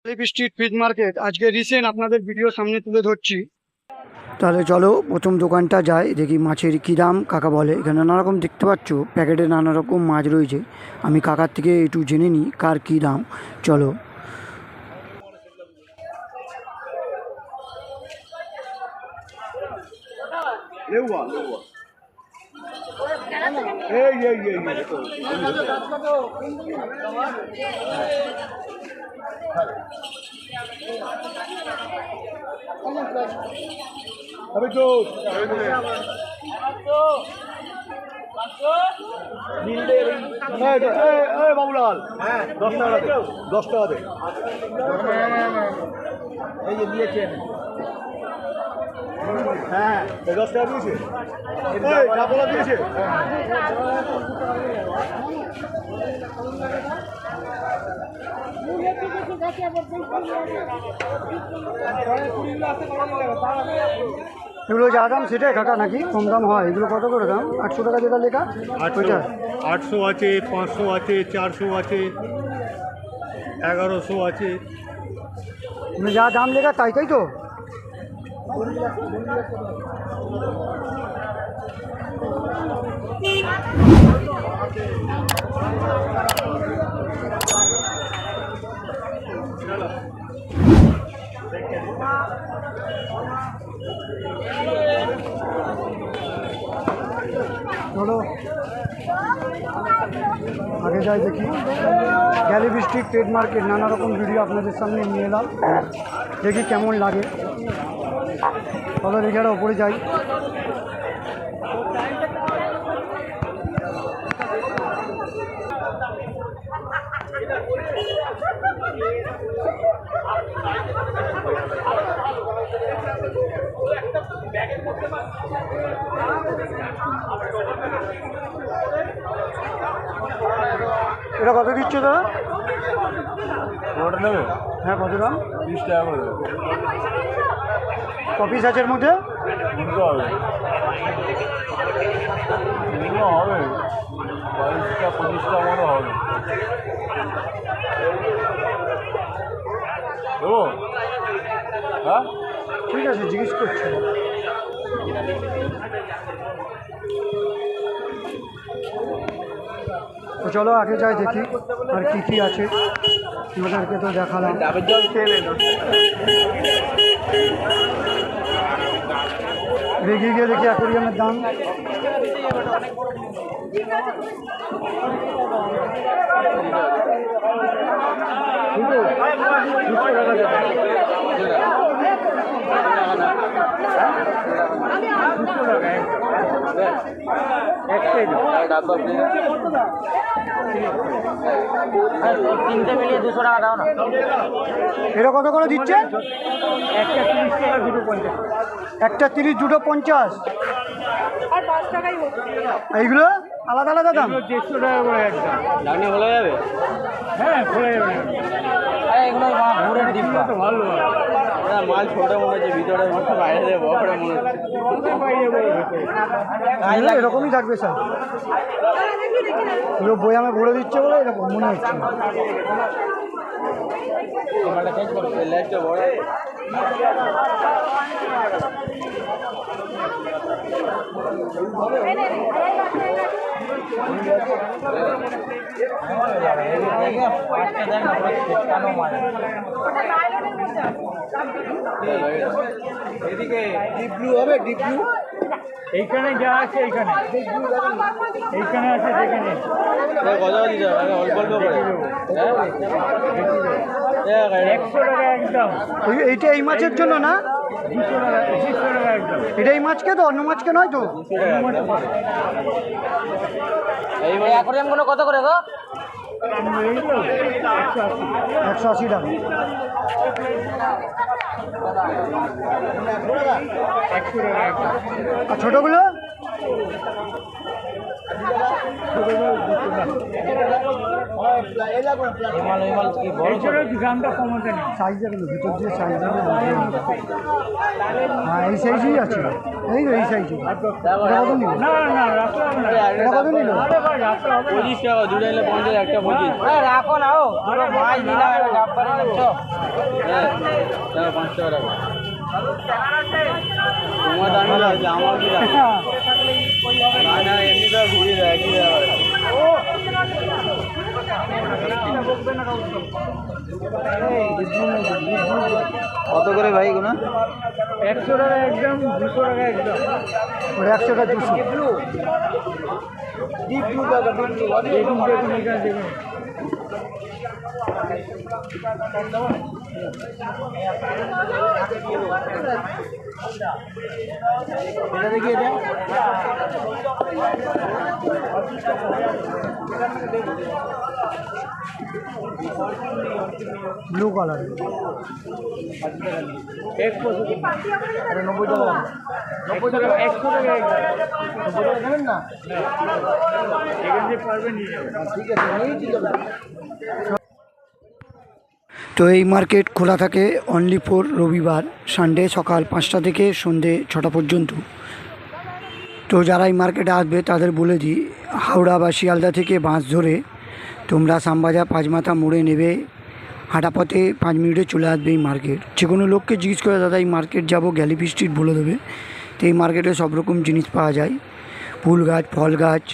Lip street fish market আজকে recent আপনাদের video সামনে তুলে ধরছি। তাহলে চলো প্রথম দোকানটা যাই, দেখি মাছের কী দাম কাকা বলে। এখানে নানা রকম দেখতে পাচ্ছ, প্যাকেটে নানা রকম মাছ রয়েছে। আমি কাকার থেকে একটু জেনে নিই কার কী দাম। চলো। বাবুলাল 10 টাকা দে, 10 টাকা দে। এই যে দিয়েছেন, হ্যাঁ 10 টাকা দিয়েছে, কাপড়া দিয়েছে। এগুলো যা দাম সেটাই কাকা নাকি কম দাম হয়? এগুলো কত করে দাম? 800 টাকা যেটা লেখা? 800 আছে, 500 আছে, 400 আছে, 1100 আছে। মানে যা দাম লেখা তাই তাই তো? চলো আগে যাই দেখি। গ্যালি ডিস্ট্রিক্ট ট্রেড মার্কেট নানা রকম ভিডিও আপনাদের সামনে নিয়ে এলাম, দেখি কেমন লাগে। চলো রেখাটা ওপরে যাই। এটা কত দিচ্ছ দাদা? ওটা নেবে? হ্যাঁ কত দাম? 30 টাকা করে দেবে। কপিস আছে এর মধ্যে? দুটো হবে, দুটো হবে, 22টা 25টা মতো হবে। দেবো? হ্যাঁ ঠিক আছে, জিজ্ঞেস করছি। তো চলো আগে যাই দেখি আর কি কি আছে, তোমাদেরকে তো দেখালাম। ডাবের জল খেয়ে নেন। রেগে গিয়ে দেখি অ্যাকোরিয়ামের দাম। তিনটে মিলিয়ে 200 টাকা দাও না। এটা কত করে দিচ্ছে? একটা 30 টাকা, দুটো 50। একটা 30, দুটো 50। আর 5 টাকাই হচ্ছে। এইগুলো আলাদা আলাদা দাম? 150 টাকা করে একটা। ডাকনা খোলা যাবে? হ্যাঁ খোলা যাবে। আরে এগুলো ঘুরে ডিব্বা তো ভালো। মাল ছোট মনে হচ্ছে, ভিতরে বাইরে বড় মনে হচ্ছে। এরকমই থাকবে স্যার, পুরো বয়ামে ভরে দিচ্ছে বলে এরকম মনে হচ্ছে। বড় এদিকে ডিপ ব্লু হবে, ডিপ ব্লু এইখানে যা আছে, এইখানে এইখানে আছে, দেখে নিন। কথা দিতে হবে অল্প অল্প করে। 100 টাকা একদম। এইটা এই মাছের জন্য না? 200 টাকা, 200 টাকা একদম। এটা এই মাছকে তো, অন্য মাছকে নয় তো? এই অ্যাকোরিয়ামগুলো কত করে গো? 180 টাকা। আর ছোটগুলো? এছাড়াও দামটা কমাতে নেই। সাইজ দেখলো ভিতর দিয়ে সাইজ দেখলো। হ্যাঁ এই সাইজই আছে, এই তো এই সাইজই। এটা কত নিল? না না রাখতে হবে না। এটা কত নিল? আরে ভাই রাখতে হবে না। 25 টাকা, দুটো নিলে 50, একটা 25। রাখো না ও দুটো মাছ দিলাম একটা ডাব্বারে নিচ্ছ। হ্যাঁ 5 টাকা রাখো। তোমার দামি লাগছে, আমার কি লাগছে? না না এমনি তো ঘুরিয়ে দেয় কি ব্যাপার। কত করে ভাই এগুলো? 100 টাকা একদম, 200 টাকা একদম। ওটা 100টা 200। দেখুন দেখুন এখানে দেখুন। এটা দেখি এটা ব্লু কালার। এক পয়সা এটা 90 টাকা। 90 টাকা 100 টাকা একদম। 90 টাকা দেবেন না? এখান থেকে পারবেন নিয়ে যাবেন। ঠিক আছে, নিয়েই ঠিক আছে। তো এই মার্কেট খোলা থাকে অনলি ফর রবিবার, সানডে সকাল 5টা থেকে সন্ধে 6টা পর্যন্ত। তো যারা এই মার্কেটে আসবে তাদের বলে দিই, হাওড়া বা শিয়ালদা থেকে বাস ধরে তোমরা শ্যামবাজার পাঁচমাথা মোড়ে নেবে, হাঁটা পথে 5 মিনিটে চলে আসবে এই মার্কেট। যে কোনো লোককে জিজ্ঞেস করে দাদা এই মার্কেট যাবো, গ্যালিপি স্ট্রিট বলে দেবে। তো এই মার্কেটে সব রকম জিনিস পাওয়া যায়, ফুল গাছ, ফল গাছ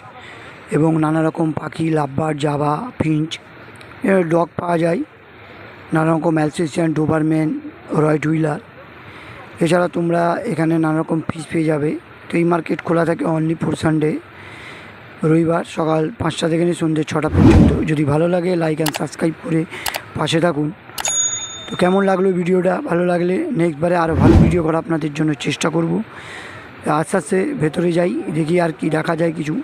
এবং নানা রকম পাখি, লাভবার্ড, জাভা, ফিঞ্চ, ডগ পাওয়া যায়, নানা রকম অ্যালসেশিয়ান, ডোবারম্যান, রয়েট হুইলার। এছাড়া তোমরা এখানে নানা রকম ফিশ পেয়ে যাবে। তো এই মার্কেট খোলা থাকে অনলি ফর সানডে, রবিবার সকাল 5টা থেকে নিয়ে সন্ধ্যে 6টা পর্যন্ত। যদি ভালো লাগে লাইক অ্যান্ড সাবস্ক্রাইব করে পাশে থাকুন। তো কেমন লাগলো ভিডিওটা? ভালো লাগলে নেক্সটবারে আরও ভালো ভিডিও করা আপনাদের জন্য চেষ্টা করব। আস্তে আস্তে ভেতরে যাই, দেখি আর কি দেখা যায় কিছু।